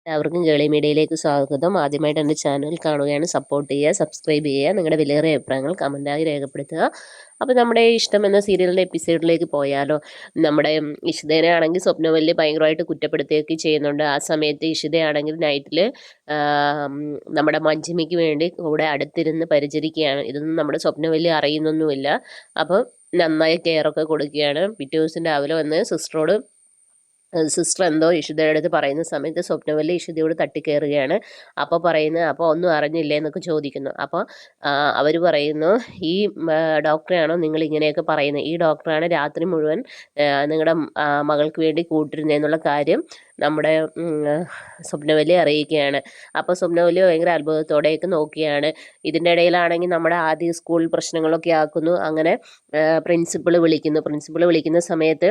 എല്ലാവർക്കും കേളി മീഡിയയിലേക്ക് സ്വാഗതം. ആദ്യമായിട്ട് എൻ്റെ ചാനൽ കാണുകയാണ്, സപ്പോർട്ട് ചെയ്യുക, സബ്സ്ക്രൈബ് ചെയ്യുക, നിങ്ങളുടെ വിലയേറിയ അഭിപ്രായങ്ങൾ കമൻറ്റായി രേഖപ്പെടുത്തുക. അപ്പോൾ നമ്മുടെ ഇഷ്ടം എന്ന സീരിയലിൻ്റെ എപ്പിസോഡിലേക്ക് പോയാലോ. നമ്മുടെ ഇഷിതേനെ ആണെങ്കിൽ സ്വപ്നവല്ലി ഭയങ്കരമായിട്ട് കുറ്റപ്പെടുത്തുകയൊക്കെ ചെയ്യുന്നുണ്ട്. ആ സമയത്ത് ഇഷിതയാണെങ്കിൽ നൈറ്റിൽ നമ്മുടെ മഞ്ജിമയ്ക്ക് വേണ്ടി കൂടെ അടുത്തിരുന്ന് പരിചരിക്കുകയാണ്. ഇതൊന്നും നമ്മുടെ സ്വപ്നവല്ലി അറിയുന്നൊന്നുമില്ല. അപ്പോൾ നന്നായി കെയറൊക്കെ കൊടുക്കുകയാണ്. പിറ്റേ ദിവസം രാവിലെ വന്ന് സിസ്റ്റർ എന്തോ ഇഷിതയുടെ അടുത്ത് പറയുന്ന സമയത്ത് സ്വപ്നവല്ലി ഇഷിതയോട് തട്ടിക്കയറുകയാണ്. അപ്പോൾ പറയുന്നത്, അപ്പോൾ ഒന്നും അറിഞ്ഞില്ലേ എന്നൊക്കെ ചോദിക്കുന്നു. അപ്പോൾ അവർ പറയുന്നു, ഈ ഡോക്ടറെയാണോ നിങ്ങൾ ഇങ്ങനെയൊക്കെ പറയുന്നത്? ഈ ഡോക്ടറാണ് രാത്രി മുഴുവൻ നിങ്ങളുടെ മകൾക്ക് വേണ്ടി കൂട്ടിരുന്നതെന്നുള്ള കാര്യം നമ്മുടെ സ്വപ്നവല്ലി അറിയിക്കുകയാണ്. അപ്പോൾ സ്വപ്നവല്ലി ഭയങ്കര അത്ഭുതത്തോടെയൊക്കെ നോക്കിയാണ്. ഇതിൻ്റെ ഇടയിലാണെങ്കിൽ നമ്മുടെ ആദ്യ സ്കൂൾ പ്രശ്നങ്ങളൊക്കെ ആക്കുന്നു. അങ്ങനെ പ്രിൻസിപ്പൾ വിളിക്കുന്ന സമയത്ത്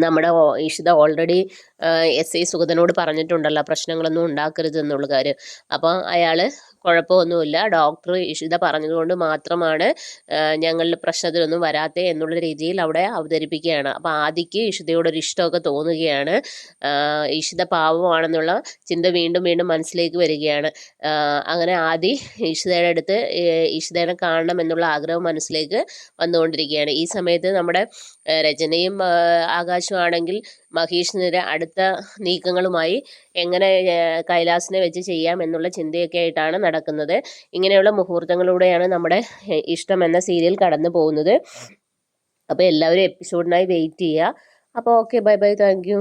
നമ്മുടെ ഇഷിത ഓൾറെഡി SI സുഗതനോട് പറഞ്ഞിട്ടുണ്ടല്ലോ പ്രശ്നങ്ങളൊന്നും ഉണ്ടാക്കരുത് എന്നുള്ള കാര്യം. അപ്പോൾ അയാൾ കുഴപ്പമൊന്നുമില്ല, ഡോക്ടർ ഇഷിത പറഞ്ഞതുകൊണ്ട് മാത്രമാണ് ഞങ്ങളുടെ പ്രശ്നത്തിലൊന്നും വരാത്തത് എന്നുള്ള രീതിയിൽ അവിടെ അവതരിപ്പിക്കുകയാണ്. അപ്പോൾ ആദിക്ക് ഇഷിതയോടൊരു ഇഷ്ടമൊക്കെ തോന്നുകയാണ്. ഇഷിത പാവമാണെന്നുള്ള ചിന്ത വീണ്ടും വീണ്ടും മനസ്സിലേക്ക് വരികയാണ്. അങ്ങനെ ആദി ഇഷിതയുടെ അടുത്ത് ഇഷിതേനെ കാണണം എന്നുള്ള ആഗ്രഹം മനസ്സിലേക്ക് വന്നുകൊണ്ടിരിക്കുകയാണ്. ഈ സമയത്ത് നമ്മുടെ രചനയും ആകാശമാണെങ്കിൽ മഹേഷിനെതിരെ അടുത്ത നീക്കങ്ങളുമായി എങ്ങനെ കൈലാസിനെ വെച്ച് ചെയ്യാം എന്നുള്ള ചിന്തയൊക്കെ ആയിട്ടാണ് നടക്കുന്നത്. ഇങ്ങനെയുള്ള മുഹൂർത്തങ്ങളിലൂടെയാണ് നമ്മുടെ ഇഷ്ടം എന്ന സീരിയൽ കടന്നു പോകുന്നത്. അപ്പോൾ എല്ലാവരും എപ്പിസോഡിനായി വെയിറ്റ് ചെയ്യുക. അപ്പോൾ okay, bye bye, thank you.